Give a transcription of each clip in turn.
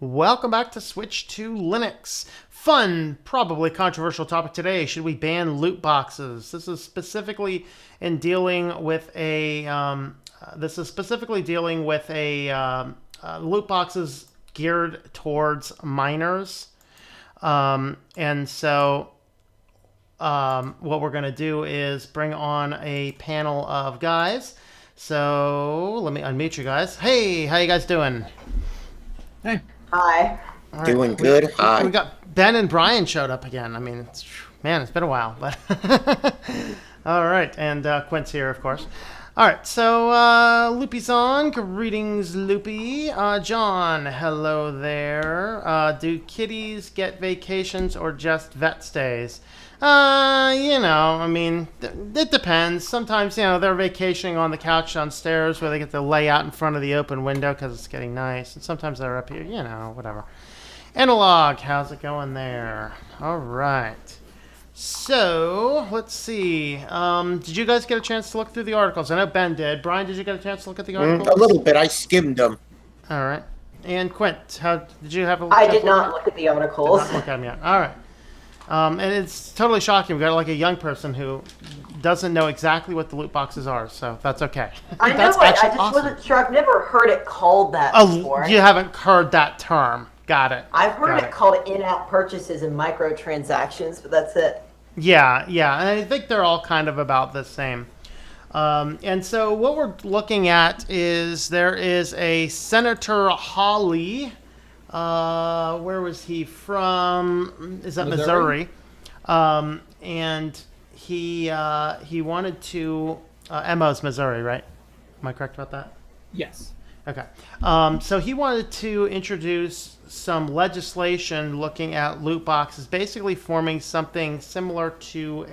Welcome back to Switch to Linux. Fun, probably controversial topic today. Should we ban loot boxes? This is specifically dealing with a loot boxes geared towards minors. What we're going to do is bring on a panel of guys. So let me unmute you guys. Hey, how you guys doing? Hey. Hi. All right. Doing good. Hi. We got Ben and Brian showed up again. I mean, it's been a while, but all right. And Quint's here, of course. All right. So Loopy's on. Greetings, Loopy. John, hello there. Do kitties get vacations or just vet stays? I mean, it depends. Sometimes, they're vacationing on the couch downstairs where they get to lay out in front of the open window because it's getting nice. And sometimes they're up here, whatever. Analog, how's it going there? All right. So, let's see. Did you guys get a chance to look through the articles? I know Ben did. Brian, did you get a chance to look at the articles? A little bit. I skimmed them. All right. And Quint, did you have a I did not look at the articles. Did not look at them yet. All right. And it's totally shocking. We've got like a young person who doesn't know exactly what the loot boxes are, so that's okay. I know That's it. I actually just awesome. wasn't sure. I've never heard it called that before. You haven't heard that term. Got it. I've heard it called in-app purchases and microtransactions, but that's it. Yeah. And I think they're all kind of about the same. And so what we're looking at is there is a Senator Hawley. Where was he from? Is that Missouri? And he wanted to. Emma's Missouri, right? Am I correct about that? Yes. Okay. So he wanted to introduce some legislation looking at loot boxes, basically forming something similar to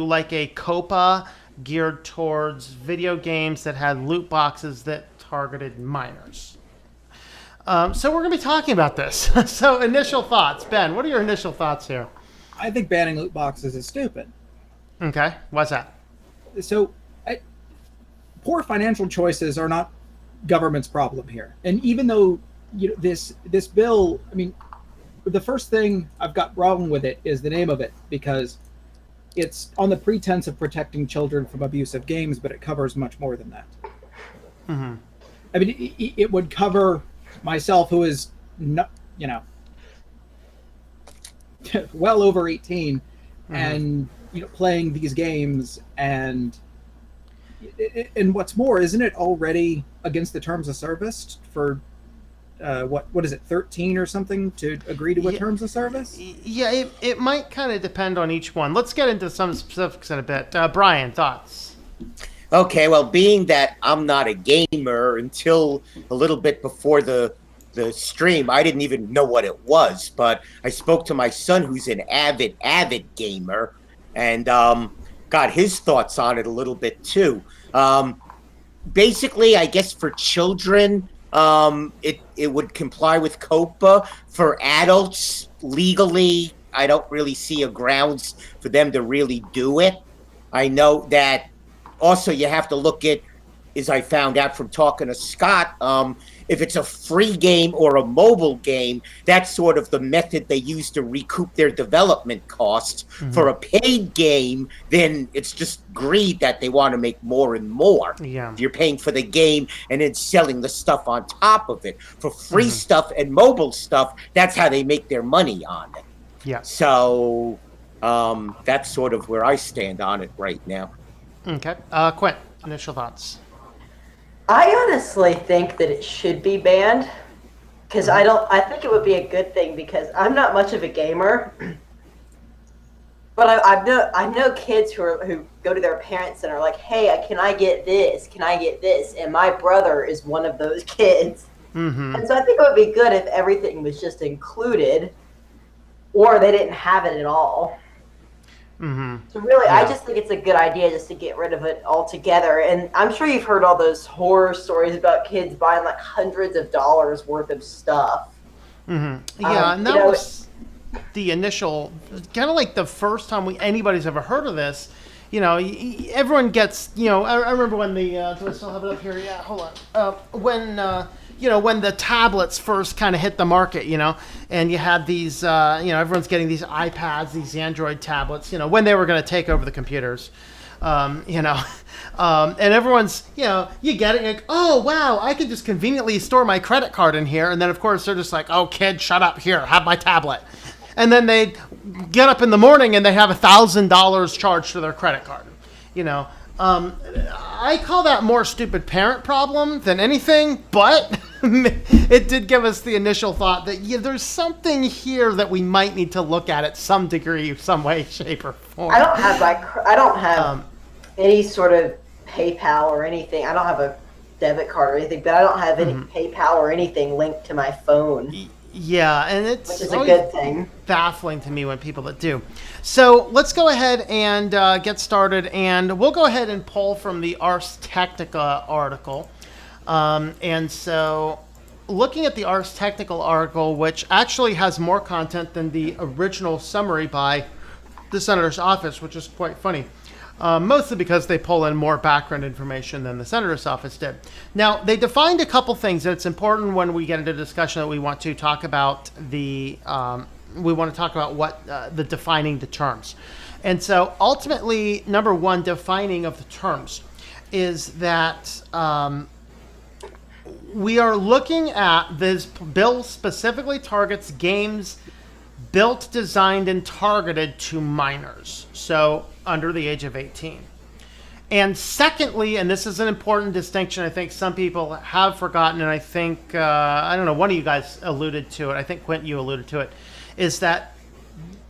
like a COPA geared towards video games that had loot boxes that targeted minors. So we're going to be talking about this. So initial thoughts. Ben, what are your initial thoughts here? I think banning loot boxes is stupid. Okay. Why's that? So, poor financial choices are not government's problem here. And even though this bill, I mean, the first thing I've got wrong with it is the name of it, because it's on the pretense of protecting children from abusive games, but it covers much more than that. Mm-hmm. I mean, it would cover myself, who is not, well over 18, mm-hmm. and playing these games, and what's more, isn't it already against the terms of service for what is it, 13 or something, to agree to a terms of service? Yeah, it might kind of depend on each one. Let's get into some specifics in a bit. Brian, thoughts? Okay, well, being that I'm not a gamer, until a little bit before the stream, I didn't even know what it was. But I spoke to my son, who's an avid gamer, and got his thoughts on it a little bit too. Basically, I guess for children, it would comply with COPA. For adults, legally, I don't really see a grounds for them to really do it. I know that also you have to look at, as I found out from talking to Scott, if it's a free game or a mobile game, that's sort of the method they use to recoup their development costs. Mm-hmm. For a paid game, then it's just greed that they want to make more and more. Yeah. You're paying for the game and then selling the stuff on top of it. For free stuff and mobile stuff, that's how they make their money on it. Yeah. So that's sort of where I stand on it right now. Okay. Quint, initial thoughts. I honestly think that it should be banned, because I think it would be a good thing, because I'm not much of a gamer, but I know kids who go to their parents and are like, hey, can I get this? Can I get this? And my brother is one of those kids. Mm-hmm. And so I think it would be good if everything was just included, or they didn't have it at all. Mm-hmm. So really, yeah. I just think it's a good idea just to get rid of it altogether. And I'm sure you've heard all those horror stories about kids buying like hundreds of dollars worth of stuff. Mm-hmm. Yeah, and that was the initial, kind of like the first time anybody's ever heard of this. everyone gets, I remember when the, do I still have it up here? Yeah, hold on. When the tablets first kind of hit the market, and you had these, everyone's getting these iPads, these Android tablets, when they were going to take over the computers, and everyone's, you get it, and you're like, oh, wow, I can just conveniently store my credit card in here. And then, of course, they're just like, oh, kid, shut up, here, have my tablet. And then they get up in the morning and they have $1,000 charged to their credit card. I call that more stupid parent problem than anything, but it did give us the initial thought that there's something here that we might need to look at some degree, some way, shape, or form. I don't have any sort of PayPal or anything. I don't have a debit card or anything, but I don't have any PayPal or anything linked to my phone. Yeah, and it's which is a good thing. Baffling to me when people that do. So let's go ahead and get started, and we'll go ahead and pull from the Ars Technica article. And so looking at the Ars Technica article, which actually has more content than the original summary by the Senator's office, which is quite funny. Mostly because they pull in more background information than the Senator's office did. Now, they defined a couple things, and it's important when we get into discussion that we want to talk about the defining the terms. And so ultimately, number one, defining of the terms is that we are looking at this bill specifically targets games built, designed, and targeted to minors. So under the age of 18. And secondly, and this is an important distinction I think some people have forgotten, and I think, I don't know, one of you guys alluded to it, I think Quint, you alluded to it, is that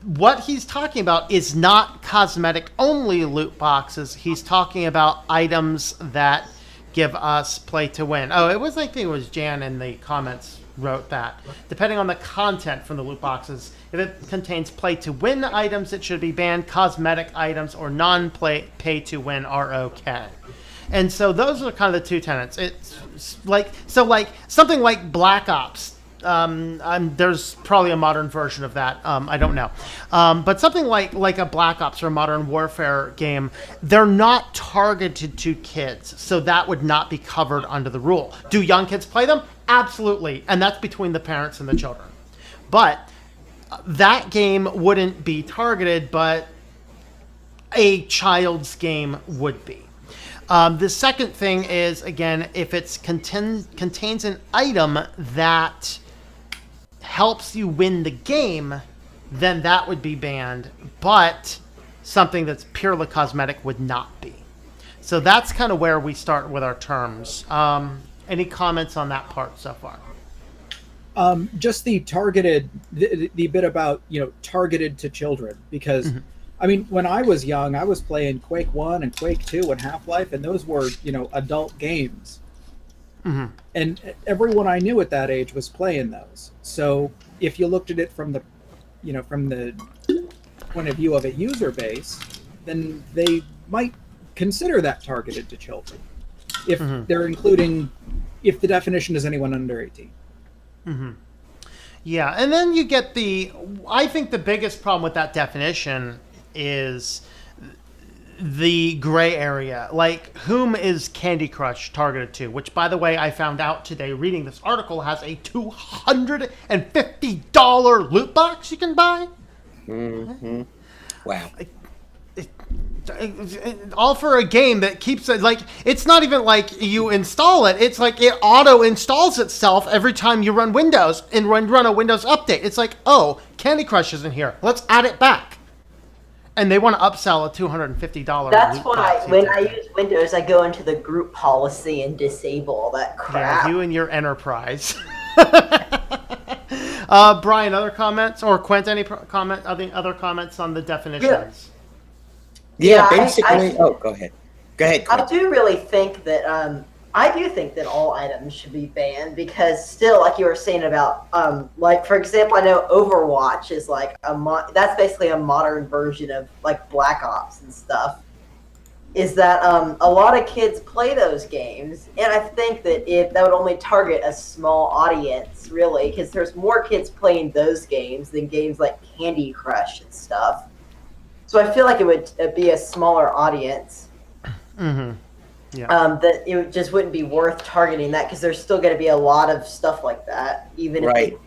what he's talking about is not cosmetic only loot boxes. He's talking about items that give us play to win. Oh, I think it was Jan in the comments wrote that. Depending on the content from the loot boxes, if it contains play-to-win items, it should be banned. Cosmetic items or non-pay-to-win are okay. And so those are kind of the two tenets. It's like something like Black Ops. There's probably a modern version of that. I don't know. But something like a Black Ops or a Modern Warfare game, they're not targeted to kids. So that would not be covered under the rule. Do young kids play them? Absolutely. And that's between the parents and the children. But that game wouldn't be targeted, but a child's game would be. The second thing is, again, if it contains an item that helps you win the game, then that would be banned, but something that's purely cosmetic would not be. So that's kind of where we start with our terms. Any comments on that part so far? Just the targeted, the bit about, targeted to children, because I mean, when I was young, I was playing Quake 1 and Quake 2 and Half-Life, and those were, adult games. And everyone I knew at that age was playing those. So if you looked at it from the point of view of a user base, then they might consider that targeted to children. If they're including, if the definition is anyone under 18. Yeah, and then you get I think the biggest problem with that definition is the gray area. Like, whom is Candy Crush targeted to? Which, by the way, I found out today reading this article has a $250 loot box you can buy. Wow. All for a game that keeps it, like, it's not even like you install it. It's like it auto installs itself every time you run Windows and run a Windows update. It's like, oh, Candy Crush isn't here. Let's add it back. And they want to upsell a $250. That's why when I use Windows, I go into the group policy and disable all that crap. Yeah, you and your enterprise. Brian, other comments? Or Quint, any other comments on the definitions? Yeah, basically. Go ahead. Go ahead, Quint. I do really think that all items should be banned, because still, like you were saying about, like, for example, I know Overwatch is like that's basically a modern version of like Black Ops and stuff. Is that a lot of kids play those games, and I think that that would only target a small audience, really, because there's more kids playing those games than games like Candy Crush and stuff. So I feel like it would be a smaller audience. Mm-hmm. Yeah. That just wouldn't be worth targeting that because there's still going to be a lot of stuff like that, even Right.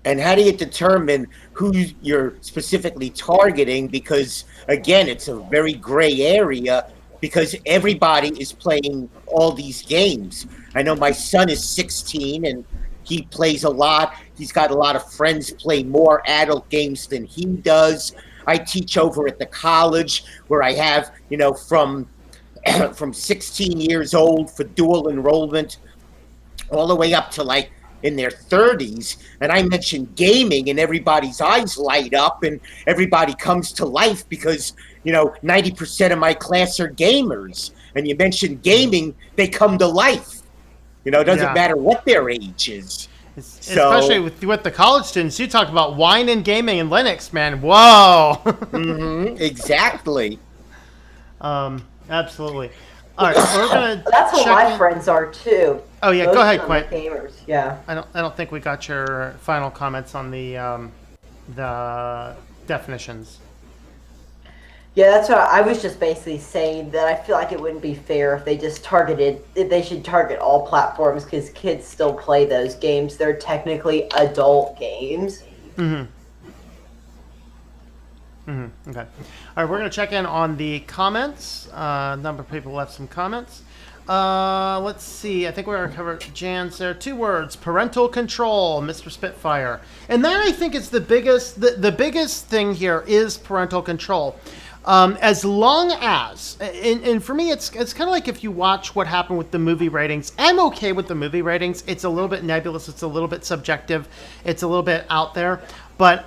And how do you determine who you're specifically targeting? Because again, it's a very gray area because everybody is playing all these games. I know my son is 16 and he plays a lot. He's got a lot of friends play more adult games than he does. I teach over at the college where I have, from 16 years old for dual enrollment all the way up to like in their 30s. And I mention gaming and everybody's eyes light up and everybody comes to life because, 90% of my class are gamers. And you mention gaming, they come to life. It doesn't matter what their age is. Especially with the college students, you talk about wine and gaming and Linux, man. Whoa. Exactly. Absolutely. All right, we're gonna. That's how my friends are too. Oh yeah, Most go ahead, of them are Quinn. gamers, yeah. I don't think we got your final comments on the definitions. Yeah, that's what I was just basically saying, that I feel like it wouldn't be fair if they just they should target all platforms because kids still play those games. They're technically adult games. Okay. All right, we're going to check in on the comments. A number of people left some comments. Let's see. I think we already covered Jan's there. 2 words: parental control, Mr. Spitfire. And that, I think, is the biggest. The biggest thing here is parental control. As long as, and for me, it's kind of like if you watch what happened with the movie ratings. I'm okay with the movie ratings. It's a little bit nebulous. It's a little bit subjective. It's a little bit out there. But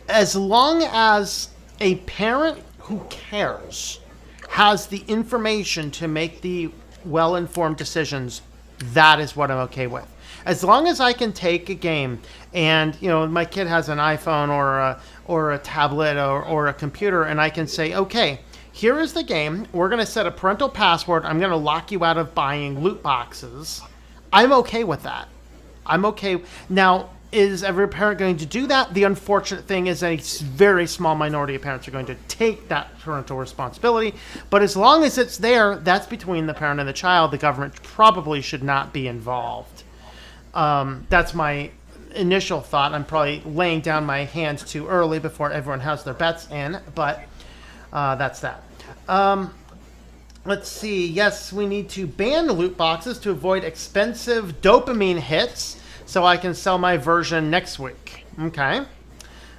as long as a parent who cares has the information to make the well-informed decisions, that is what I'm okay with. As long as I can take a game and, my kid has an iPhone or a tablet or a computer, and I can say, okay, here is the game. We're going to set a parental password. I'm going to lock you out of buying loot boxes. I'm okay with that. I'm okay. Now, is every parent going to do that? The unfortunate thing is a very small minority of parents are going to take that parental responsibility. But as long as it's there, that's between the parent and the child. The government probably should not be involved. That's my initial thought. I'm probably laying down my hands too early before everyone has their bets in, but that's that. Let's see. Yes, we need to ban loot boxes to avoid expensive dopamine hits so I can sell my version next week. Okay.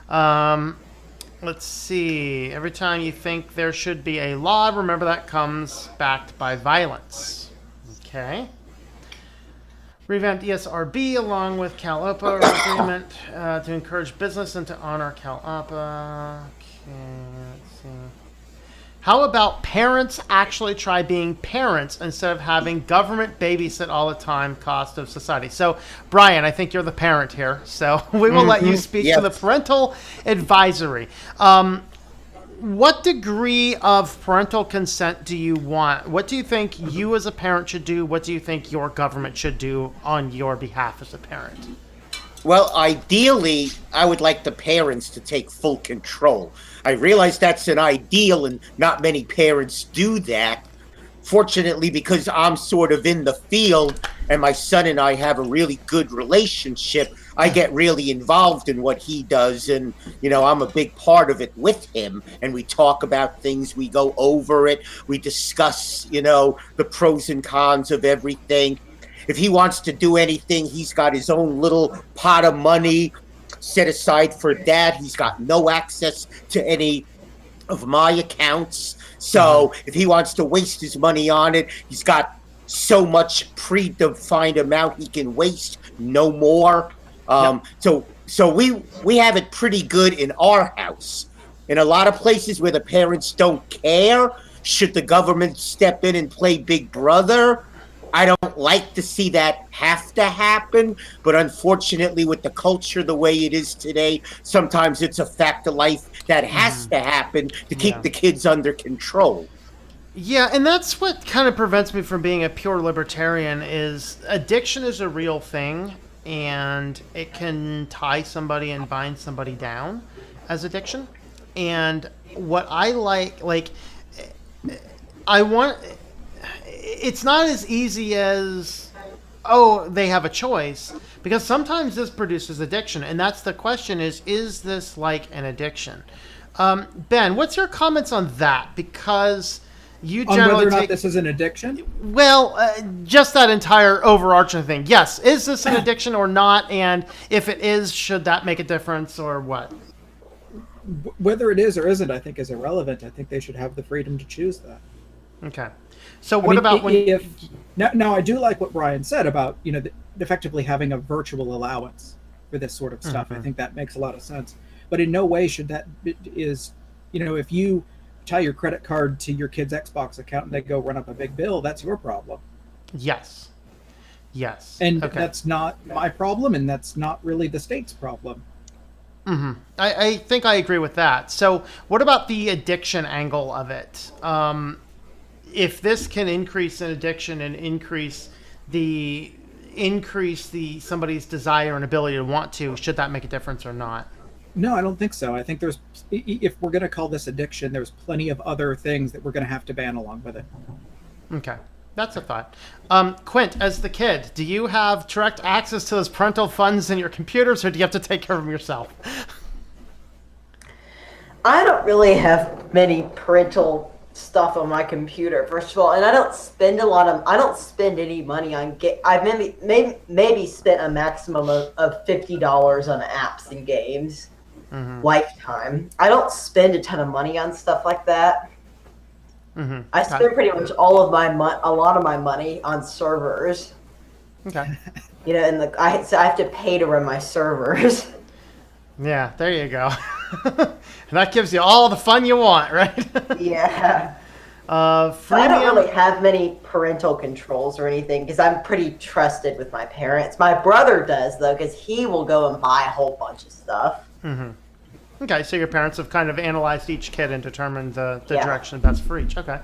Let's see. Every time you think there should be a law, remember that comes backed by violence. Okay. Revamp ESRB along with CalOPA agreement to encourage business and to honor CalOPA. Okay, let's see. How about parents actually try being parents instead of having government babysit all the time, cost of society? So, Brian, I think you're the parent here, so we will let you speak to the parental advisory. What degree of parental consent do you want? What do you think you as a parent should do? What do you think your government should do on your behalf as a parent? Well, ideally, I would like the parents to take full control. I realize that's an ideal and not many parents do that. Fortunately, because I'm sort of in the field and my son and I have a really good relationship, I get really involved in what he does, and I'm a big part of it with him, and we talk about things, we go over it, we discuss the pros and cons of everything. If he wants to do anything, he's got his own little pot of money set aside for that. He's got no access to any of my accounts. So if he wants to waste his money on it, he's got so much predefined amount he can waste, no more. So we have it pretty good in our house. In a lot of places where the parents don't care, should the government step in and play Big Brother? I don't like to see that have to happen, but unfortunately with the culture the way it is today, sometimes it's a fact of life that has to happen to keep the kids under control. Yeah, and that's what kind of prevents me from being a pure libertarian is addiction is a real thing, and it can tie somebody and bind somebody down as addiction. And what I like, I want. It's not as easy as, oh, they have a choice, because sometimes this produces addiction, and that's the question: is this like an addiction? Ben, what's your comments on that? Because you On generally whether or not take, this is an addiction? well, just that entire overarching thing. Yes, is this an addiction or not? And if it is, should that make a difference or what? Whether it is or isn't, I think, is irrelevant. I think they should have the freedom to choose that. Okay. So I what mean, about when? if now I do like what Brian said about effectively having a virtual allowance for this sort of stuff. I think that makes a lot of sense. But in no way should that if you tie your credit card to your kid's Xbox account and they go run up a big bill, that's your problem. Yes. And Okay. that's not my problem, and that's not really the state's problem. I think I agree with that. So what about the addiction angle of it? If this can increase an addiction and increase the somebody's desire and ability to want to, should that make a difference or not? No, I don't think so. I think if we're going to call this addiction, there's plenty of other things that we're going to have to ban along with it. Okay. That's a thought. Quint, as the kid, do you have direct access to those parental funds in your computers, or do you have to take care of them yourself? I don't really have many parental stuff on my computer, first of all, and I don't spend any money on I've maybe spent a maximum of $50 on apps and games lifetime. I don't spend a ton of money on stuff like that. I spend pretty much a lot of my money on servers. Okay. And so I have to pay to run my servers. Yeah, there you go. And that gives you all the fun you want, right? Yeah. So I Freemium. don't really have many parental controls or anything because I'm pretty trusted with my parents. My brother does, though, because he will go and buy a whole bunch of stuff. Okay, so your parents have kind of analyzed each kid and determined the Yeah. direction best for each. Okay,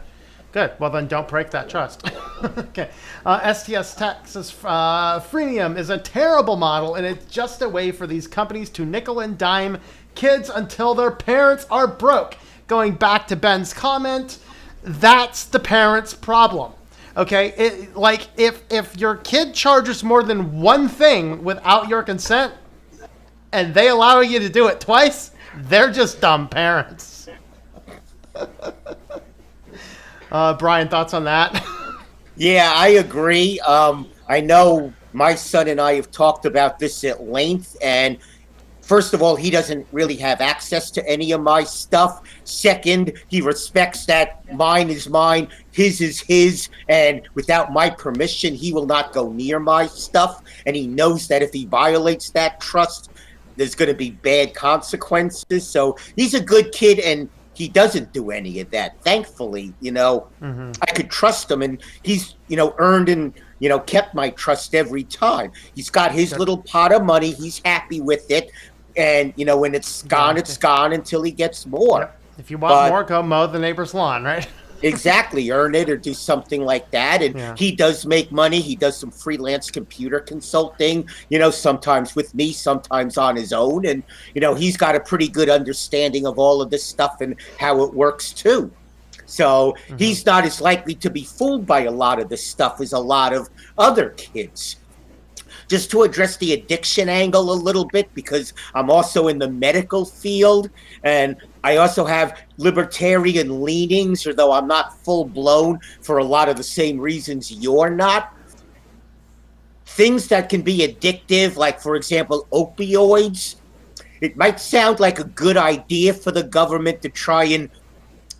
good. Well, then don't break that trust. Okay. STS Texas freemium is a terrible model, and it's just a way for these companies to nickel and dime kids until their parents are broke. Going back to Ben's comment, that's the parents' problem. Okay, if your kid charges more than one thing without your consent, and they allow you to do it twice, they're just dumb parents. Brian, thoughts on that? Yeah, I agree. I know my son and I have talked about this at length, and first of all, he doesn't really have access to any of my stuff. Second, he respects that mine is mine, his is his, and without my permission, he will not go near my stuff, and he knows that if he violates that trust, there's going to be bad consequences. So he's a good kid, and he doesn't do any of that. Thankfully, I could trust him, and he's, earned and, kept my trust every time. He's got his little pot of money. He's happy with it. And, when it's gone, it's gone until he gets more. Yep. If you want more, go mow the neighbor's lawn, right? Exactly. Earn it or do something like that. And he does make money. He does some freelance computer consulting, sometimes with me, sometimes on his own. And, he's got a pretty good understanding of all of this stuff and how it works too. So he's not as likely to be fooled by a lot of this stuff as a lot of other kids. Just to address the addiction angle a little bit, because I'm also in the medical field and I also have libertarian leanings, although I'm not full blown for a lot of the same reasons you're not. Things that can be addictive, like, for example, opioids, it might sound like a good idea for the government to try and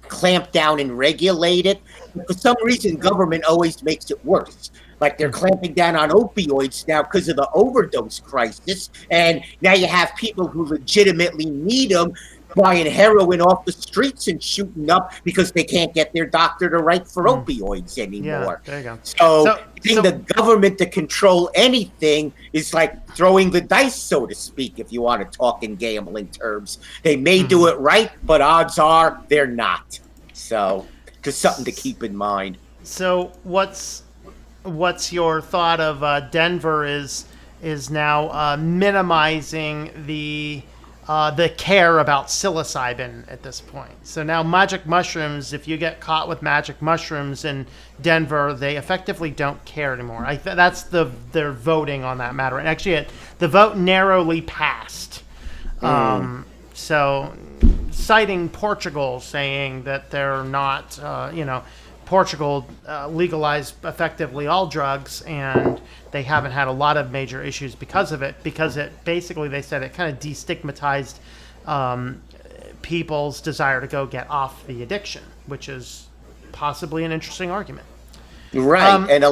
clamp down and regulate it. But for some reason, government always makes it worse. Like they're clamping down on opioids now because of the overdose crisis. And now you have people who legitimately need them buying heroin off the streets and shooting up because they can't get their doctor to write for opioids anymore. Yeah, there you go. So getting the government to control anything is like throwing the dice, so to speak, if you want to talk in gambling terms. They may do it right, but odds are they're not. So just something to keep in mind. So what's your thought of Denver is now minimizing the the care about psilocybin at this point. So now magic mushrooms, if you get caught with magic mushrooms in Denver, they effectively don't care anymore. That's their voting on that matter. And actually, the vote narrowly passed. So citing Portugal, saying that they're not, Portugal legalized effectively all drugs, and they haven't had a lot of major issues because of it, because it basically, they said it kind of destigmatized people's desire to go get off the addiction, which is possibly an interesting argument. Right, and a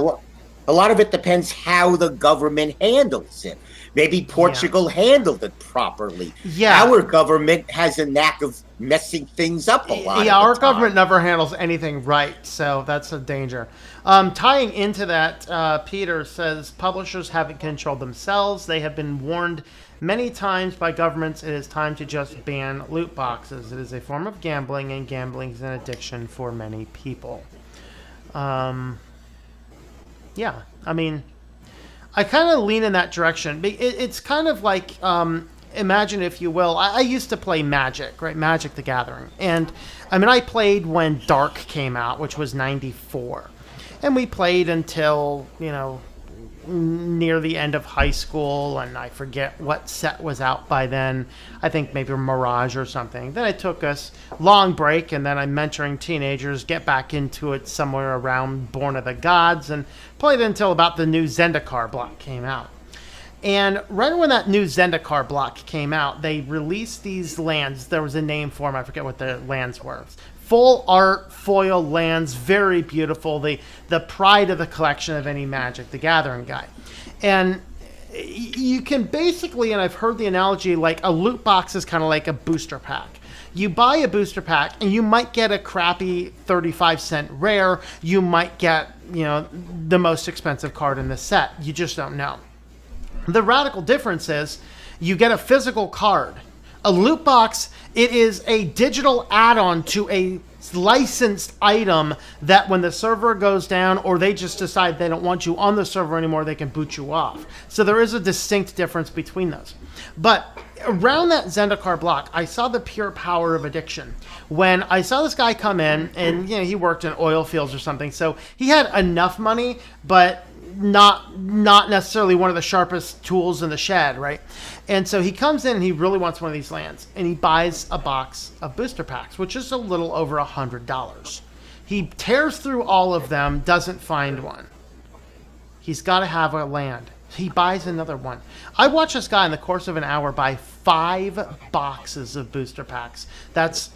lot of it depends how the government handles it. Maybe Portugal handled it properly. Yeah. Our government has a knack of messing things up a lot. Yeah, our government never handles anything right, so that's a danger. Tying into that, Peter says publishers haven't controlled themselves. They have been warned many times by governments it is time to just ban loot boxes. It is a form of gambling, and gambling is an addiction for many people. Yeah, I mean, I kind of lean in that direction. It's kind of like, imagine, if you will, I used to play Magic, right? Magic the Gathering. And, I mean, I played when Dark came out, which was 94. And we played until, near the end of high school, and I forget what set was out by then. I think maybe Mirage or something. Then it took us long break, and then I'm mentoring teenagers get back into it somewhere around Born of the Gods, and played until about the new Zendikar block came out. And right when that new Zendikar block came out, they released these lands. There was a name for them. I forget what the lands were. Full art foil lands, very beautiful. The pride of the collection of any Magic the Gathering guy. And you can basically, and I've heard the analogy, like a loot box is kind of like a booster pack. You buy a booster pack, and you might get a crappy 35-cent rare. You might get, the most expensive card in the set. You just don't know. The radical difference is you get a physical card. A loot box, it is a digital add-on to a licensed item that when the server goes down, or they just decide they don't want you on the server anymore, they can boot you off. So there is a distinct difference between those. But around that Zendikar block, I saw the pure power of addiction. When I saw this guy come in, and he worked in oil fields or something, so he had enough money, but not necessarily one of the sharpest tools in the shed, right? And so he comes in and he really wants one of these lands, and he buys a box of booster packs, which is a little over $100. He tears through all of them, doesn't find one. He's got to have a land. He buys another one. I watched this guy in the course of an hour buy 5 boxes of booster packs. That's,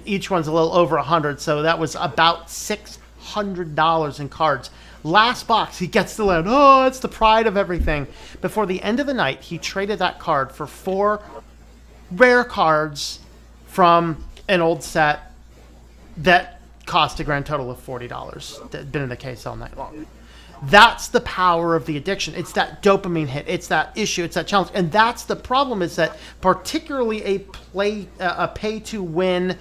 each one's a little over 100, so that was about $600 in cards. Last box, he gets the land. Oh, it's the pride of everything. Before the end of the night, he traded that card for 4 rare cards from an old set that cost a grand total of $40. That's been in the case all night long. That's the power of the addiction. It's that dopamine hit. It's that issue. It's that challenge. And that's the problem, is that particularly a pay-to-win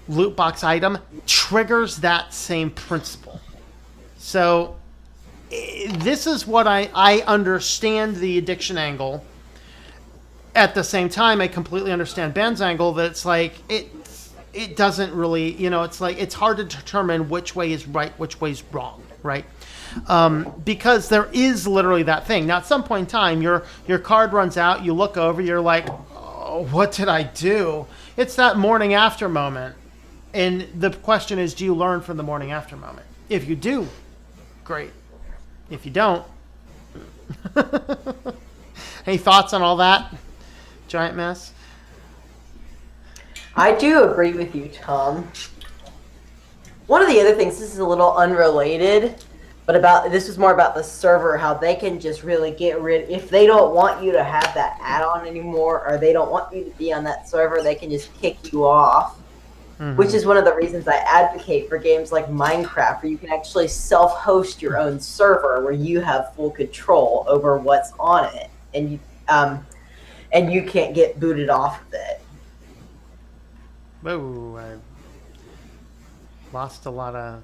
loot box item triggers that same principle. So this is what I understand the addiction angle. At the same time, I completely understand Ben's angle that it's like it doesn't really, it's like it's hard to determine which way is right, which way is wrong, right? Because there is literally that thing. Now, at some point in time, your card runs out, you look over, you're like, oh, what did I do? It's that morning after moment. And the question is, do you learn from the morning after moment? If you do, great. If you don't, any thoughts on all that giant mess? I do agree with you, Tom. One of the other things, this is a little unrelated, but this is more about the server, how they can just really get rid, if they don't want you to have that add-on anymore, or they don't want you to be on that server, they can just kick you off. Mm-hmm. Which is one of the reasons I advocate for games like Minecraft, where you can actually self-host your own server, where you have full control over what's on it, and you can't get booted off of it. Whoa! I lost a lot of.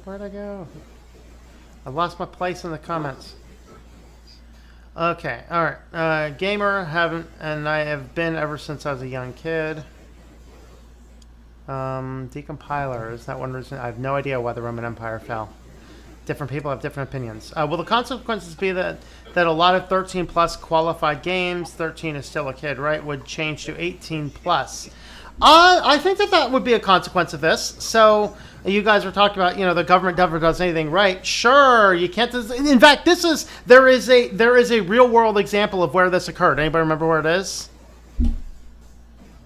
Where'd I go? I lost my place in the comments. Okay, all right. Gamer, haven't, and I have been ever since I was a young kid. Decompiler, is that one reason? I have no idea why the Roman Empire fell. Different people have different opinions. Will the consequences be that a lot of 13 plus qualified games, 13 is still a kid, right, would change to 18 plus? I think that would be a consequence of this. So you guys were talking about, the government never does anything right. Sure, you can't. In fact, there is a real world example of where this occurred. Anybody remember where it is?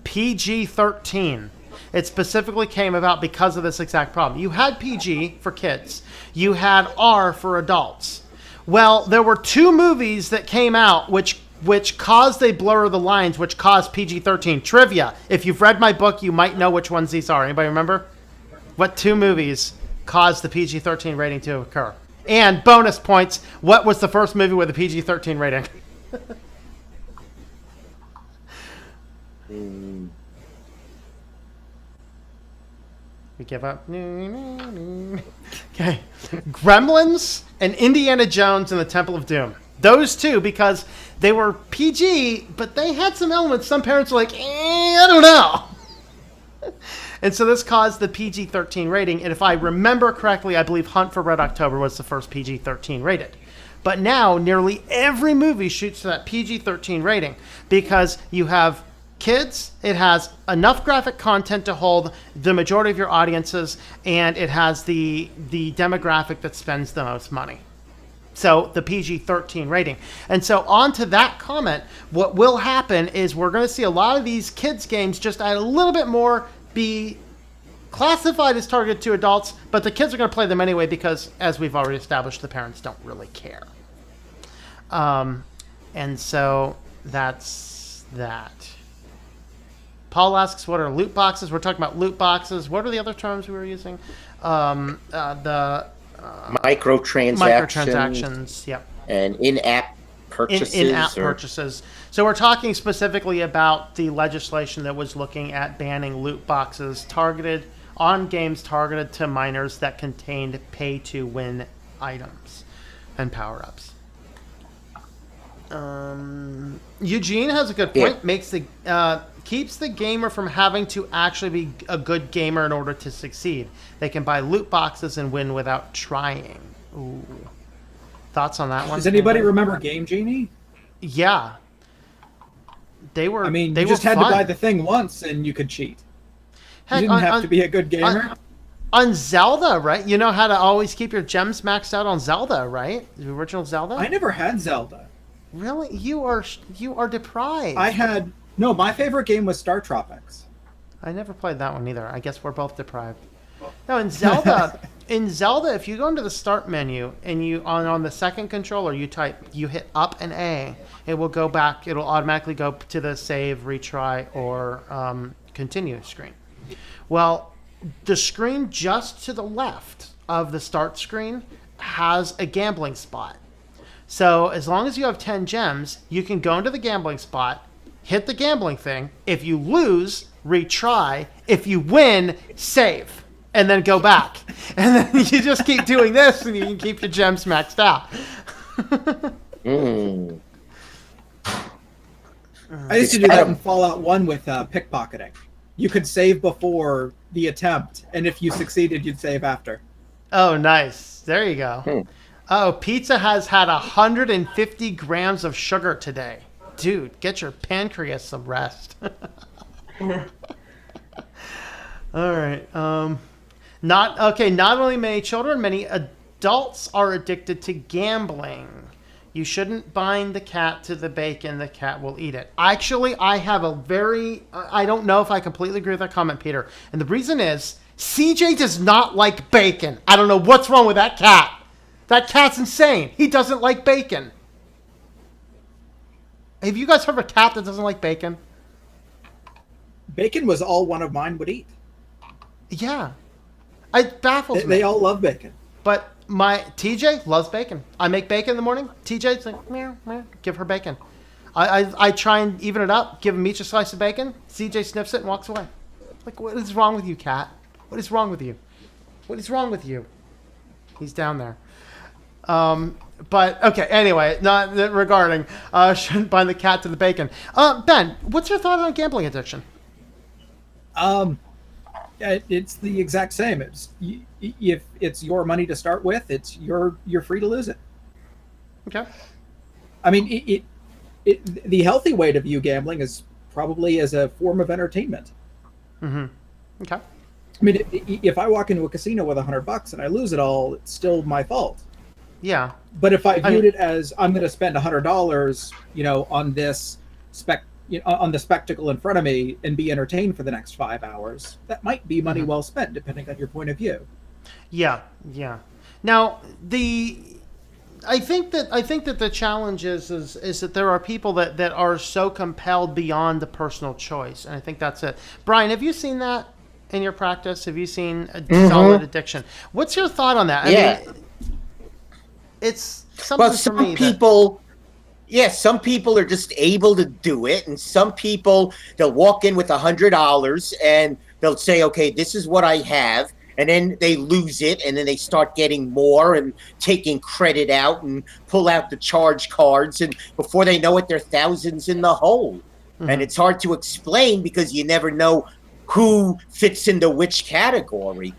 PG-13. It specifically came about because of this exact problem. You had PG for kids. You had R for adults. Well, there were 2 movies that came out which caused a blur of the lines, which caused PG-13. Trivia. If you've read my book, you might know which ones these are. Anybody remember? What 2 movies caused the PG-13 rating to occur? And bonus points, what was the first movie with a PG-13 rating? We give up. Okay. Gremlins and Indiana Jones and the Temple of Doom. Those 2, because they were PG, but they had some elements. Some parents were like, I don't know. And so this caused the PG-13 rating. And if I remember correctly, I believe Hunt for Red October was the first PG-13 rated. But now nearly every movie shoots to that PG-13 rating because you have kids, it has enough graphic content to hold the majority of your audiences, and it has the demographic that spends the most money. So the PG-13 rating. And so on to that comment, what will happen is we're going to see a lot of these kids games just add a little bit more, be classified as targeted to adults, but the kids are going to play them anyway because, as we've already established, the parents don't really care. And so that's that. Paul asks, what are loot boxes? We're talking about loot boxes. What are the other terms we were using? Microtransactions, yep. And in-app purchases. In-app purchases. So we're talking specifically about the legislation that was looking at banning loot boxes targeted on games targeted to minors that contained pay-to-win items and power-ups. Eugene has a good point. Yeah. Makes the keeps the gamer from having to actually be a good gamer in order to succeed. They can buy loot boxes and win without trying. Ooh. Thoughts on that one? Does anybody remember Game Genie? Yeah. They were. I mean, you just had to buy the thing once and you could cheat. Heck, you didn't have to be a good gamer. On Zelda, right? You know how to always keep your gems maxed out on Zelda, right? The original Zelda? I never had Zelda. Really? You are deprived. No, my favorite game was Star Tropics. I never played that one either. I guess we're both deprived. No, in Zelda, if you go into the start menu and you on the second controller, you hit up and A, it will go back. It'll automatically go to the save, retry, or continue screen. Well, the screen just to the left of the start screen has a gambling spot. So as long as you have 10 gems, you can go into the gambling spot, hit the gambling thing. If you lose, retry. If you win, save. And then go back. And then you just keep doing this and you can keep your gems maxed out. I used to do that in Fallout 1 with pickpocketing. You could save before the attempt, and if you succeeded, you'd save after. Oh, nice. There you go. Oh, pizza has had 150 grams of sugar today. Dude, get your pancreas some rest. All right. Not only many children, many adults are addicted to gambling. You shouldn't bind the cat to the bacon. The cat will eat it. Actually, I don't know if I completely agree with that comment, Peter. And the reason is, CJ does not like bacon. I don't know what's wrong with that cat. That cat's insane. He doesn't like bacon. Have you guys heard of a cat that doesn't like bacon? Bacon was all one of mine would eat. Yeah. It baffles me. They all love bacon. But my TJ loves bacon. I make bacon in the morning. TJ's like, meow, meow, give her bacon. I try and even it up, give him each a slice of bacon. CJ sniffs it and walks away. Like, what is wrong with you, cat? What is wrong with you? What is wrong with you? He's down there. But okay, anyway, not regarding shouldn't bind the cat to the bacon. Ben, what's your thought on gambling addiction? It's the exact same. If it's your money to start with, you're free to lose it. Okay. I mean, the healthy way to view gambling is probably as a form of entertainment. Mm-hmm. Okay. I mean, if I walk into a casino with $100 and I lose it all, it's still my fault. Yeah. But if I viewed it as I'm going to spend $100, on this on the spectacle in front of me and be entertained for the next 5 hours, that might be money well spent, depending on your point of view. Yeah. Yeah. Now I think that the challenge is that there are people that are so compelled beyond the personal choice, and I think that's it. Brian, have you seen that in your practice? Have you seen a solid addiction? What's your thought on that? I mean, it's something for me. Some people are just able to do it, and some people, they'll walk in with $100 and they'll say, okay, this is what I have. And then they lose it, and then they start getting more and taking credit out and pull out the charge cards. And before they know it, they're thousands in the hole. Mm-hmm. And it's hard to explain because you never know who fits into which category.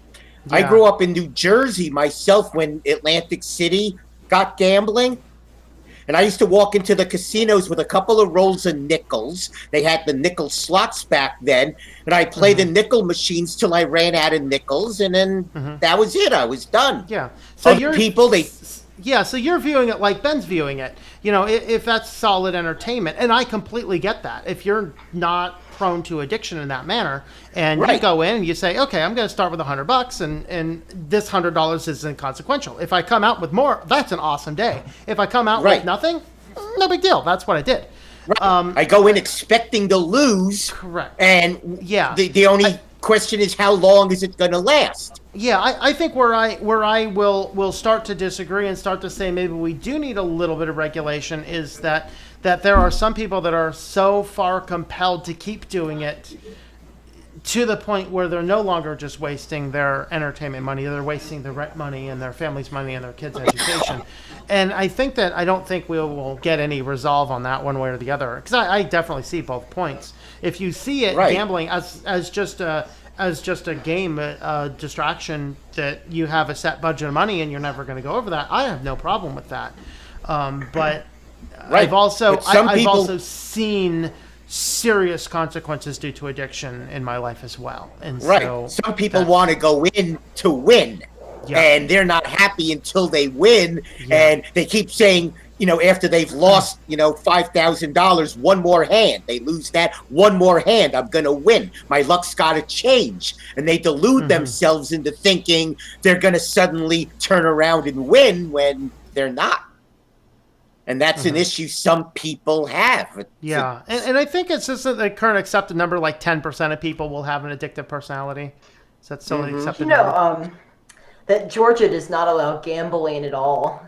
Yeah. I grew up in New Jersey myself when Atlantic City got gambling. And I used to walk into the casinos with a couple of rolls of nickels. They had the nickel slots back then. And I'd play the nickel machines till I ran out of nickels. And then that was it. I was done. Yeah. So so you're viewing it like Ben's viewing it. If that's solid entertainment. And I completely get that. If you're not prone to addiction in that manner, and you go in and you say, okay, I'm going to start with $100, and this $100 is inconsequential. If I come out with more, that's an awesome day. If I come out with nothing, no big deal. That's what I did. Right. I go in expecting to lose. Correct. And the only question is, how long is it going to last? Yeah, I think where I will start to disagree and start to say maybe we do need a little bit of regulation is that there are some people that are so far compelled to keep doing it to the point where they're no longer just wasting their entertainment money, they're wasting the rent money and their family's money and their kids' education. And I don't think we will get any resolve on that one way or the other, because I definitely see both points. If you see it gambling as just a game, a distraction that you have a set budget of money and you're never going to go over that, I have no problem with that. But I've also seen serious consequences due to addiction in my life as well. And so some people want to go in to win, and they're not happy until they win, and they keep saying, after they've lost, $5,000, one more hand, they lose that, one more hand, I'm going to win. My luck's got to change. And they delude themselves into thinking they're going to suddenly turn around and win when they're not. And that's an issue some people have. Yeah, and I think it's just the current accepted number, like 10% of people will have an addictive personality. Is that still the accepted number? That Georgia does not allow gambling at all.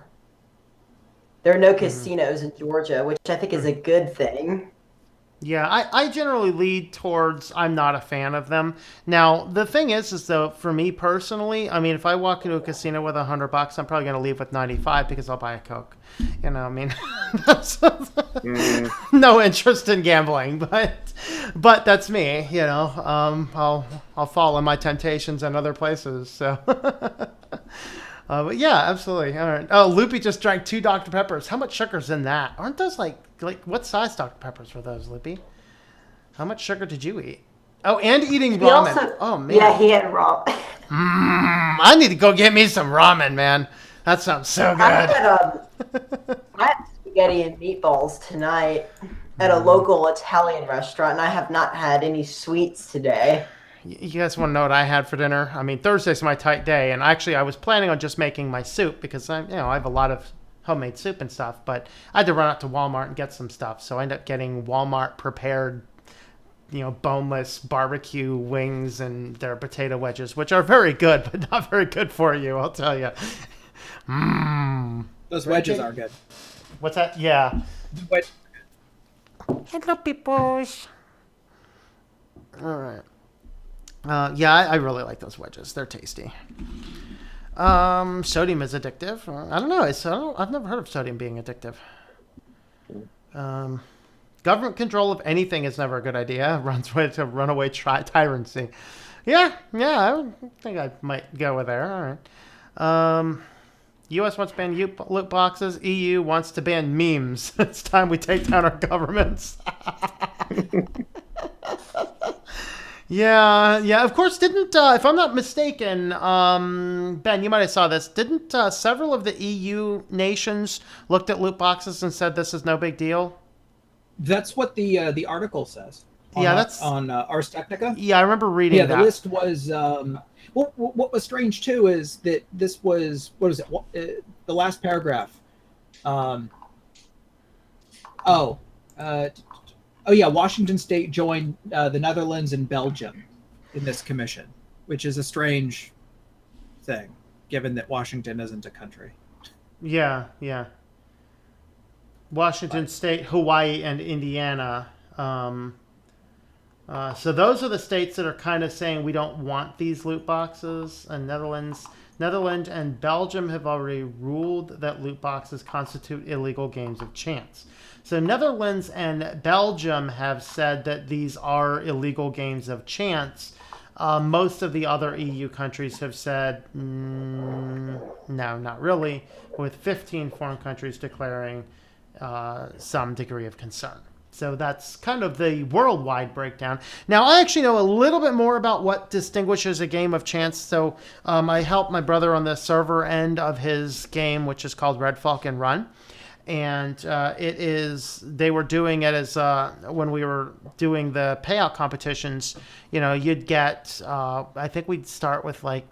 There are no casinos in Georgia, which I think is a good thing. Yeah, I generally lead towards I'm not a fan of them. Now, the thing is though, for me personally, I mean, if I walk into a casino with $100, I'm probably going to leave with 95 because I'll buy a Coke. That's no interest in gambling, but that's me. I'll fall in my temptations and other places. So, but yeah, absolutely. All right. Oh, Loopy just drank 2 Dr. Peppers. How much sugar's in that? Aren't those like what size Dr. Peppers were those, Loopy? How much sugar did you eat? Oh, and eating ramen. Oh man. Yeah, he had ramen. I need to go get me some ramen, man. That sounds so good. I had spaghetti and meatballs tonight at a local Italian restaurant, and I have not had any sweets today. You guys want to know what I had for dinner? I mean, Thursday's my tight day, and actually I was planning on just making my soup because I have a lot of homemade soup and stuff, but I had to run out to Walmart and get some stuff, so I ended up getting Walmart prepared, boneless barbecue wings and their potato wedges, which are very good, but not very good for you, I'll tell you. Those wedges are good. What's that? Yeah. Hello, peoples. All right. I really like those wedges. They're tasty. Sodium is addictive. I don't know. I've never heard of sodium being addictive. Government control of anything is never a good idea. Runs way to runaway tyranny. Yeah, I think I might go with there. All right. U.S. wants to ban loot boxes. EU wants to ban memes. It's time we take down our governments. Yeah. Of course, didn't if I'm not mistaken, Ben, you might have saw this. Didn't several of the EU nations looked at loot boxes and said this is no big deal? That's what the article says. That's on Ars Technica. Yeah, I remember reading that. Yeah, the list was. Well, what was strange too is that this was the last paragraph. Washington State joined the Netherlands and Belgium in this commission, which is a strange thing, given that Washington isn't a country. Yeah. Washington State, Hawaii, and Indiana. So those are the states that are kind of saying we don't want these loot boxes. And Netherlands and Belgium have already ruled that loot boxes constitute illegal games of chance. So Netherlands and Belgium have said that these are illegal games of chance. Most of the other EU countries have said, no, not really, with 15 foreign countries declaring some degree of concern. So that's kind of the worldwide breakdown. Now, I actually know a little bit more about what distinguishes a game of chance. So I helped my brother on the server end of his game, which is called Red Falcon Run. And they were doing it as when we were doing the payout competitions, you'd get, I think we'd start with like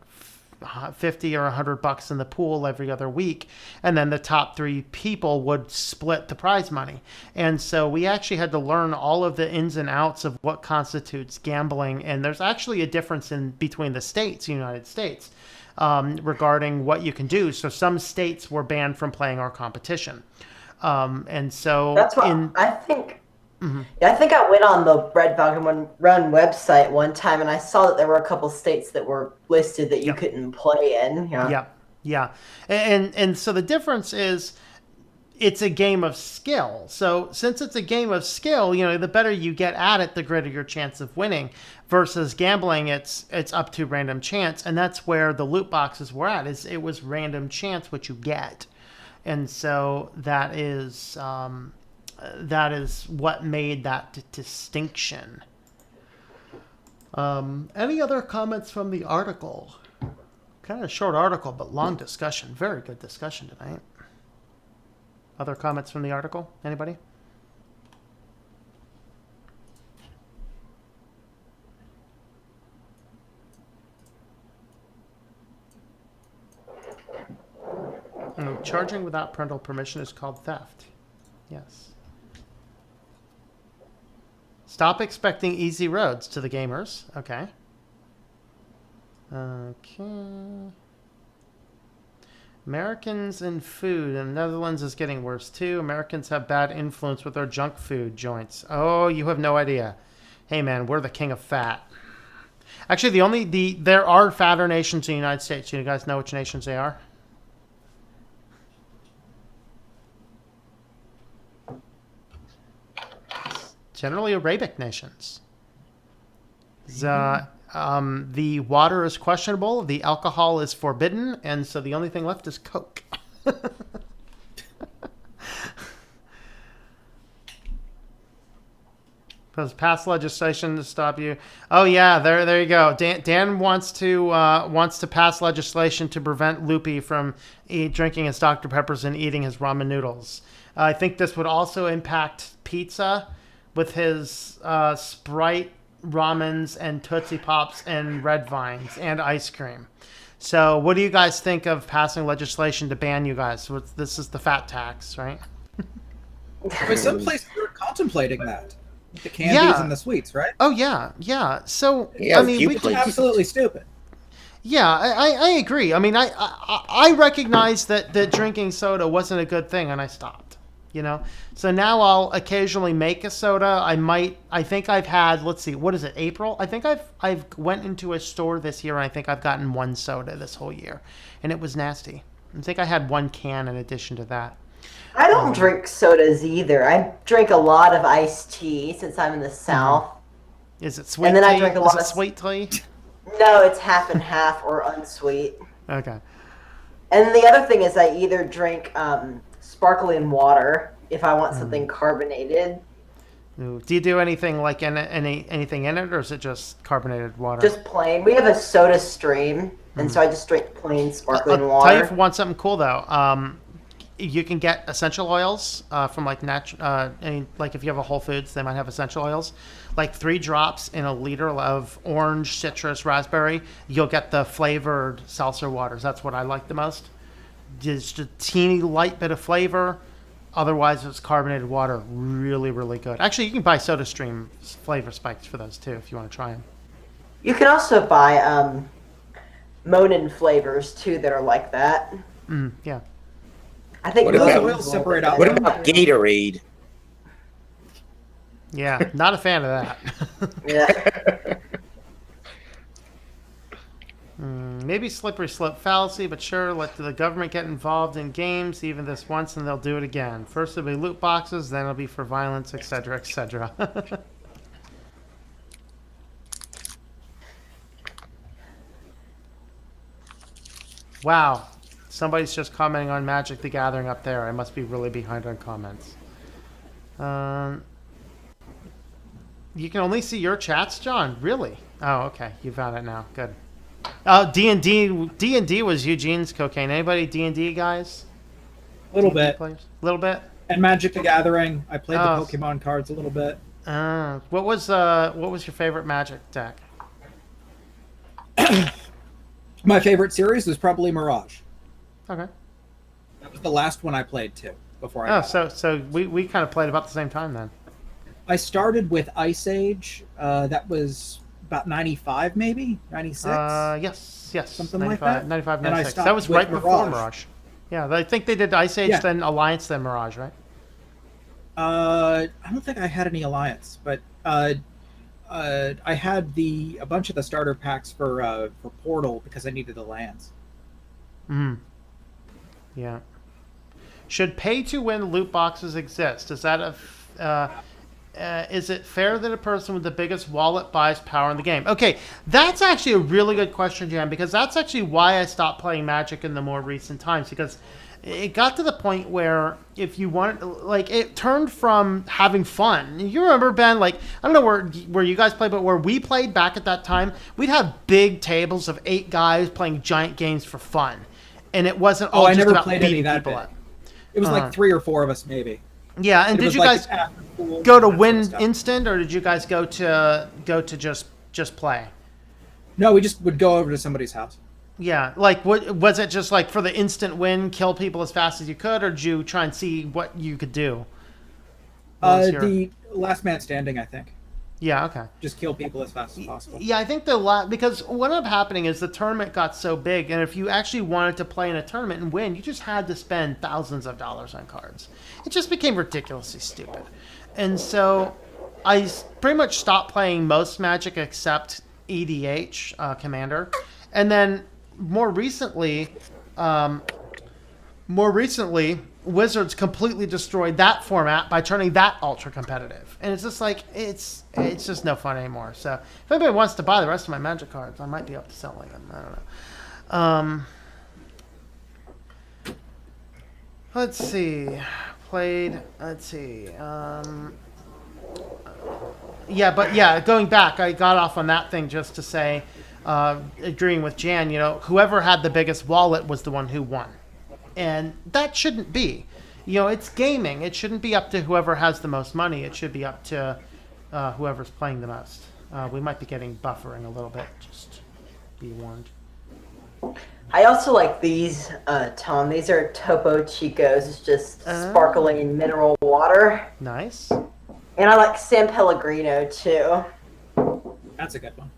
$50 or $100 in the pool every other week, and then the top 3 people would split the prize money. And so we actually had to learn all of the ins and outs of what constitutes gambling, and there's actually a difference between the states, United States, regarding what you can do. So some states were banned from playing our competition, and so that's what I think. Mm-hmm. Yeah, I think I went on the Red Falcon Run website one time, and I saw that there were a couple states that were listed that you couldn't play in. Yeah. And so the difference is it's a game of skill. So since it's a game of skill, the better you get at it, the greater your chance of winning. Versus gambling, it's up to random chance, and that's where the loot boxes were at. It was random chance what you get, and so that is what made that distinction. Any other comments from the article? Kind of short article, but long discussion. Very good discussion tonight. Other comments from the article? Anybody? Charging without parental permission is called theft. Yes. Stop expecting easy roads to the gamers. Okay. Americans and food. And the Netherlands is getting worse too. Americans have bad influence with their junk food joints. Oh, you have no idea. Hey man, we're the king of fat. Actually, there are fatter nations in the United States. You guys know which nations they are? Generally Arabic nations. The water is questionable, the alcohol is forbidden, and so the only thing left is Coke. Because pass legislation to stop you. Oh yeah, there you go. Dan wants to pass legislation to prevent Loopy from drinking his Dr. Peppers and eating his ramen noodles. I think this would also impact pizza, with his Sprite, ramens, and Tootsie Pops, and Red Vines, and ice cream. So what do you guys think of passing legislation to ban you guys? So this is the fat tax, right? But some places are contemplating that. The candies and the sweets, right? Oh, yeah. So, it's absolutely stupid. Yeah, I agree. I mean, I recognize that drinking soda wasn't a good thing, and I stopped. you know. So now I'll occasionally make a soda. I think I've had, let's see, what is it, April? I think I've went into a store this year and I think I've gotten one soda this whole year, and it was nasty. I think I had one can in addition to that. I don't drink sodas either. I drink a lot of iced tea since I'm in the South. Is it sweet And then tea? I drink a lot of sweet tea? No, it's half and half or unsweet. Okay. And then the other thing is I either drink sparkling water if I want something carbonated. Ooh. Do you do anything like anything in it, or is it just carbonated water? Just plain. We have a soda stream, and so I just drink plain sparkling I'll water. tell you if you want something cool though. You can get essential oils from like like if you have a Whole Foods, they might have essential oils. Like 3 drops in a liter of orange, citrus, raspberry. You'll get the flavored seltzer waters. That's what I like the most. Just a teeny light bit of flavor. Otherwise, it's carbonated water. Really, really good. Actually, you can buy SodaStream flavor spikes for those too if you want to try them. You can also buy Monin flavors too that are like that. Yeah. I think What those about- oils separate out? What about Gatorade? Yeah, not a fan of that. Yeah. Maybe slippery slope fallacy, but sure, let the government get involved in games, even this once, and they'll do it again. First it'll be loot boxes, then it'll be for violence, etc., etc. Wow. Somebody's just commenting on Magic the Gathering up there. I must be really behind on comments. You can only see your chats, John? Really? Oh, okay. You found it now. Good. Oh, D&D was Eugene's cocaine. Anybody D&D guys? A little D&D bit. players? A little bit? And Magic the Gathering. I played Oh. the Pokemon cards a little bit. What was your favorite Magic deck? My favorite series was probably Mirage. Okay. That was the last one I played too before I Oh, got so we kind of played about the same time then. I started with Ice Age. That was about 95, maybe 96. Yes. Something like 95, that? 95, And I 96. That stopped was with right before Mirage. Mirage. Yeah, I think they did Ice Age, Yeah. then Alliance, then Mirage, right? I don't think I had any Alliance, but I had a bunch of the starter packs for Portal because I needed the lands. Yeah. Should pay-to-win loot boxes exist? Is that is it fair that a person with the biggest wallet buys power in the game? Okay, that's actually a really good question, Jan, because that's actually why I stopped playing Magic in the more recent times, because it got to the point where if you want, like, it turned from having fun. You remember, Ben, like, I don't know where you guys played, but where we played back at that time, we'd have big tables of 8 guys playing giant games for fun. And it wasn't all I just never about played any beating that people big. up. It was like 3 or 4 of us, maybe. Yeah, and It did was you like guys after school, go to that sort win of stuff. instant, or did you guys go to just play? No, we just would go over to somebody's house. Yeah, like what was it? Just like for the instant win, kill people as fast as you could, or did you try and see what you could do? What was your- The last man standing, I think. Yeah, okay. Just kill people as fast as possible. Yeah, I think because what ended up happening is the tournament got so big, and if you actually wanted to play in a tournament and win, you just had to spend thousands of dollars on cards. It just became ridiculously stupid. And so I pretty much stopped playing most Magic except EDH, Commander. And then more recently, Wizards completely destroyed that format by turning that ultra competitive, and it's just like it's just no fun anymore. So if anybody wants to buy the rest of my Magic cards, I might be up to selling them. I don't know. Let's see. Let's see. Going back, I got off on that thing just to say, agreeing with Jan. Whoever had the biggest wallet was the one who won. And that shouldn't be. It's gaming. It shouldn't be up to whoever has the most money. It should be up to whoever's playing the most. We might be getting buffering a little bit. Just be warned. I also like these, Tom. These are Topo Chicos. It's just sparkling mineral water. Nice. And I like San Pellegrino, too. That's a good one.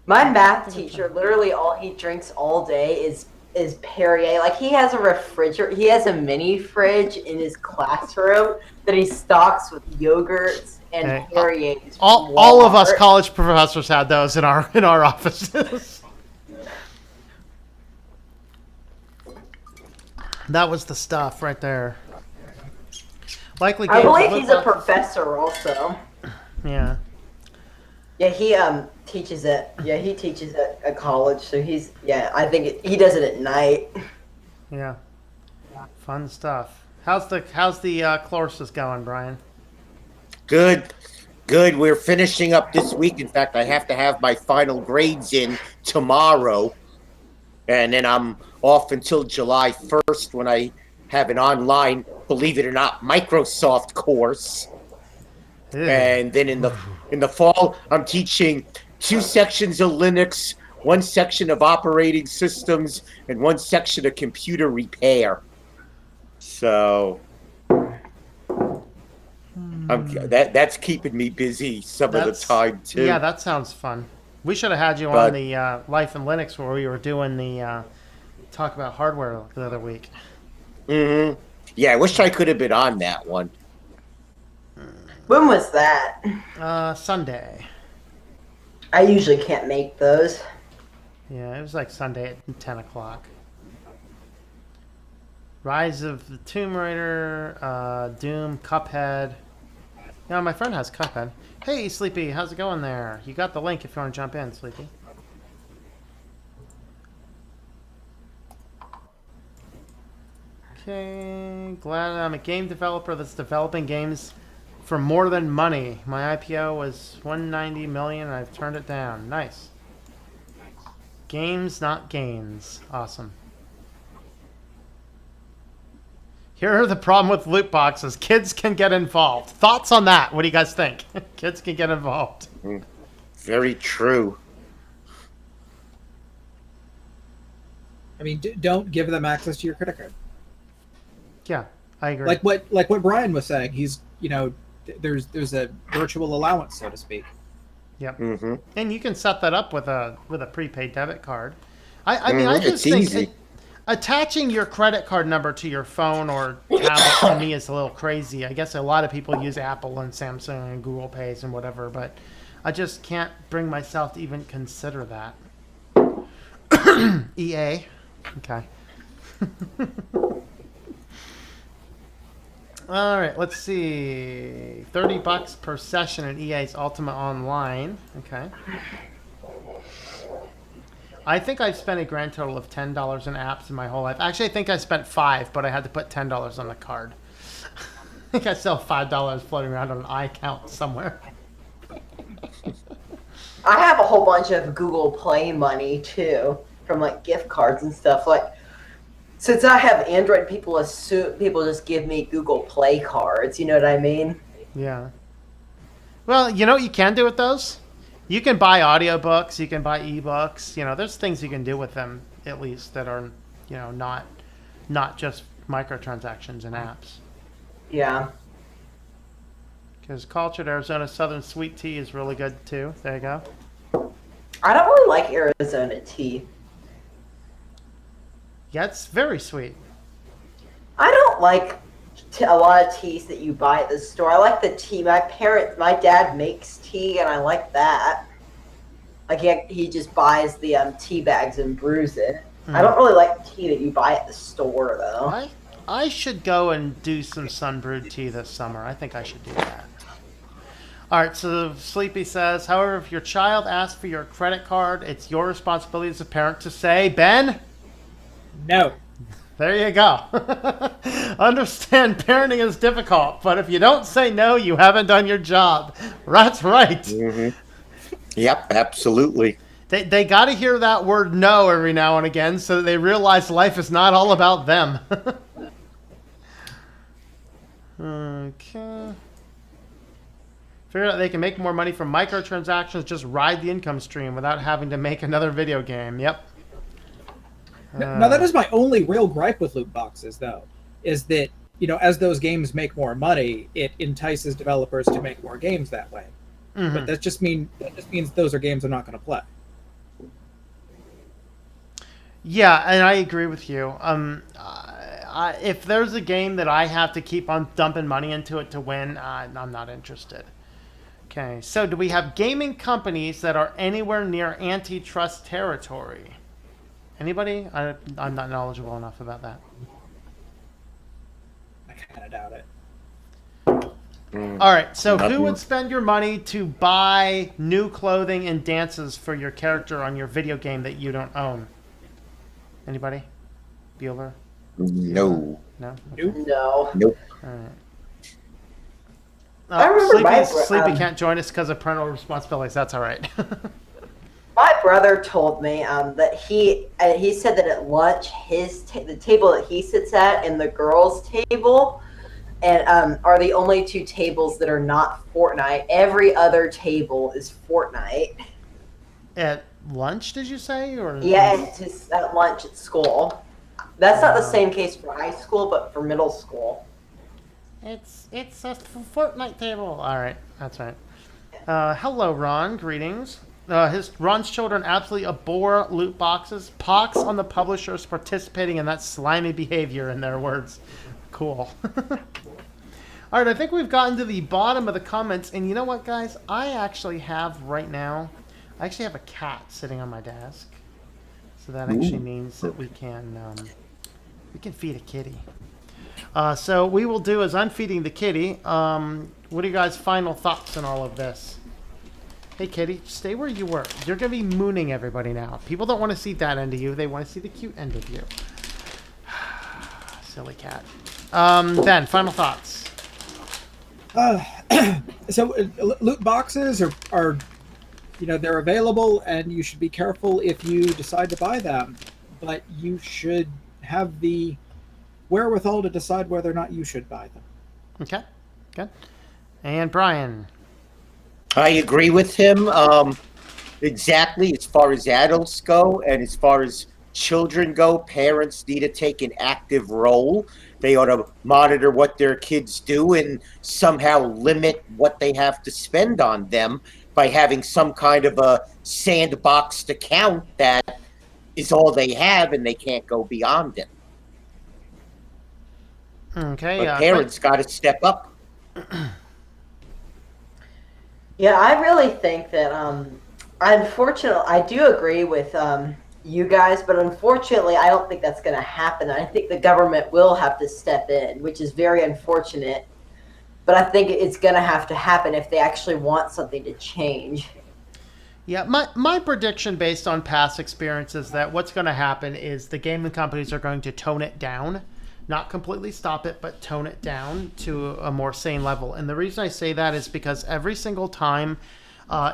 My math teacher, literally all he drinks all day is is Perrier. Like he has a refrigerator, he has a mini fridge in his classroom that he stocks with yogurts and Okay. Perrier's. All of us college professors had those in our offices. That was the stuff right there. Likely. I games believe with he's a Lootboxes. professor also. Yeah. Yeah, he teaches at he teaches at college. So he's I think he does it at night. Yeah. Fun stuff. How's the courses going, Brian? Good. We're finishing up this week. In fact, I have to have my final grades in tomorrow. And then I'm off until July 1st when I have an online, believe it or not, Microsoft course. Ew. And then in the fall, I'm teaching 2 sections of Linux, 1 section of operating systems, and 1 section of computer repair. So that's keeping me busy some of the time too. Yeah, that sounds fun. We should have had you on the Life in Linux where we were doing the talk about hardware the other week. Mm-hmm. Yeah, I wish I could have been on that one. When was that? Sunday. I usually can't make those. Yeah, it was like Sunday at 10 o'clock. Rise of the Tomb Raider, Doom, Cuphead. Yeah, my friend has Cuphead. Hey, Sleepy, how's it going there? You got the link if you want to jump in, Sleepy. Okay, glad I'm a game developer that's developing games for more than money. My IPO was 190 million and I've turned it down. Nice. Games, not gains. Awesome. Here are the problem with loot boxes. Kids can get involved. Thoughts on that? What do you guys think? Kids can get involved. Very true. I mean, don't give them access to your credit card. Yeah, I agree. Like what Brian was saying. He's there's a virtual allowance, so to speak. Yep. Mm-hmm. And you can set that up with a prepaid debit card. I mean, I just It's think easy. attaching your credit card number to your phone or tablet to me is a little crazy. I guess a lot of people use Apple and Samsung and Google Pays and whatever, but I just can't bring myself to even consider that. EA. Okay. All right, let's see. $30 per session in EA's Ultimate Online. Okay. I think I've spent a grand total of $10 in apps in my whole life. Actually, I think I spent $5, but I had to put $10 on the card. I think I still have $5 floating around on an iCount somewhere. I have a whole bunch of Google Play money too, from like gift cards and stuff. Like, since I have Android, people just give me Google Play cards. You know what I mean? Yeah. Well, you know what you can do with those? You can buy audiobooks, you can buy ebooks. You know, there's things you can do with them at least that are, you know, not just microtransactions and apps. Yeah. Because Cultured Arizona Southern Sweet Tea is really good too. There you go. I don't really like Arizona tea. Yeah, it's very sweet. I don't like a lot of teas that you buy at the store. I like the tea. My dad makes tea, and I like that. Like he just buys the tea bags and brews it. I don't really like tea that you buy at the store, though. I should go and do some sun-brewed tea this summer. I think I should do that. All right, so Sleepy says, however, if your child asks for your credit card, it's your responsibility as a parent to say, Ben? No. There you go. Understand parenting is difficult, but if you don't say no, you haven't done your job. That's right. Mm-hmm. Yep, absolutely. They got to hear that word no every now and again so that they realize life is not all about them. Okay. Figure out they can make more money from microtransactions, just ride the income stream without having to make another video game. Yep. Now that is my only real gripe with loot boxes, though, is that, you know, as those games make more money, it entices developers to make more games that way. Mm-hmm. But that just means those are games I'm not going to play. Yeah, and I agree with you. If there's a game that I have to keep on dumping money into it to win, I'm not interested. Okay, so do we have gaming companies that are anywhere near antitrust territory? Anybody? I'm not knowledgeable enough about that. I kind of doubt it. All right, so who Nothing. would spend your money to buy new clothing and dances for your character on your video game that you don't own? Anybody? Bueller? No. No? Nope. No. Nope. All right. I remember Sleepy can't join us because of parental responsibilities. That's all right. My brother told me that he said that at lunch the table that he sits at and the girls' table and are the only two tables that are not Fortnite. Every other table is Fortnite. At lunch, did you say? Or Yeah, it's just at lunch at school. That's not the same case for high school, but for middle school. It's a Fortnite table. All right, that's right. Hello, Ron. Greetings. Ron's children absolutely abhor loot boxes. Pox on the publishers participating in that slimy behavior, in their words. Cool. All right, I think we've gotten to the bottom of the comments, and you know what, guys? I actually have right now. I actually have a cat sitting on my desk, so that actually means that we can feed a kitty. So we will do as I'm feeding the kitty. What are you guys' final thoughts on all of this? Hey, kitty, stay where you were. You're going to be mooning everybody now. People don't want to see that end of you. They want to see the cute end of you. Silly cat. Ben, final thoughts. So loot boxes are they're available, and you should be careful if you decide to buy them. But you should have the wherewithal to decide whether or not you should buy them. Okay, good. And Brian. I agree with him. Exactly, as far as adults go and as far as children go, parents need to take an active role. They ought to monitor what their kids do and somehow limit what they have to spend on them by having some kind of a sandboxed account that is all they have and they can't go beyond it. Okay. But parents got to step up. Yeah, I really think that unfortunately, I do agree with you guys, but unfortunately, I don't think that's going to happen. I think the government will have to step in, which is very unfortunate. But I think it's going to have to happen if they actually want something to change. Yeah, my prediction based on past experiences that what's going to happen is the gaming companies are going to tone it down. Not completely stop it, but tone it down to a more sane level. And the reason I say that is because every single time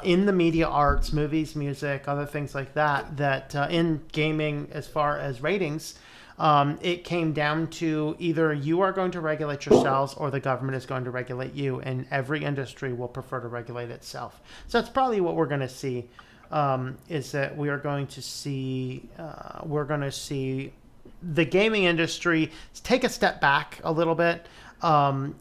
in the media arts, movies, music, other things like that in gaming as far as ratings, it came down to either you are going to regulate yourselves or the government is going to regulate you, and every industry will prefer to regulate itself. So that's probably what we're going to see, is that we are going to see, the gaming industry take a step back a little bit,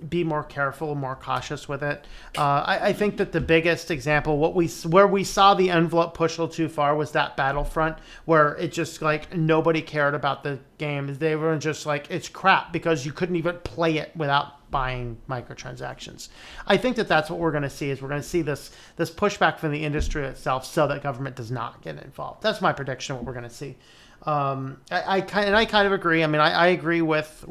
be more careful, more cautious with it. I think that the biggest example, where we saw the envelope push a little too far, was that Battlefront, where it just like nobody cared about the game. They were just like, it's crap because you couldn't even play it without buying microtransactions. I think that that's what we're going to see, is we're going to see this pushback from the industry itself so that government does not get involved. That's my prediction of what we're going to see. I kind of agree. I mean, I agree with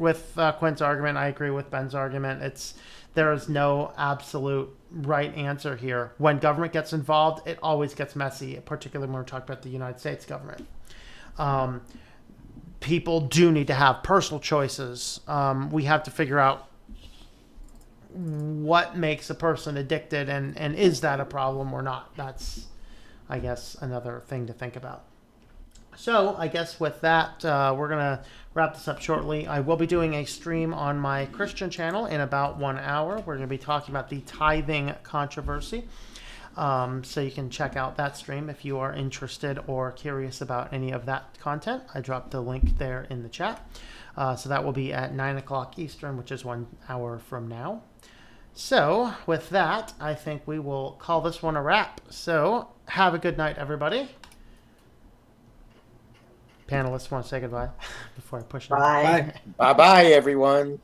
Quinn's argument. I agree with Ben's argument. There is no absolute right answer here. When government gets involved, it always gets messy, particularly when we're talking about the United States government. People do need to have personal choices. We have to figure out what makes a person addicted, and is that a problem or not? That's, I guess, another thing to think about. So I guess with that, we're going to wrap this up shortly. I will be doing a stream on my Christian channel in about 1 hour. We're going to be talking about the tithing controversy. So you can check out that stream if you are interested or curious about any of that content. I dropped the link there in the chat. So that will be at 9 o'clock Eastern, which is 1 hour from now. So with that, I think we will call this one a wrap. So have a good night, everybody. panelists want to say goodbye before I push them? Bye. Bye. Bye bye, everyone.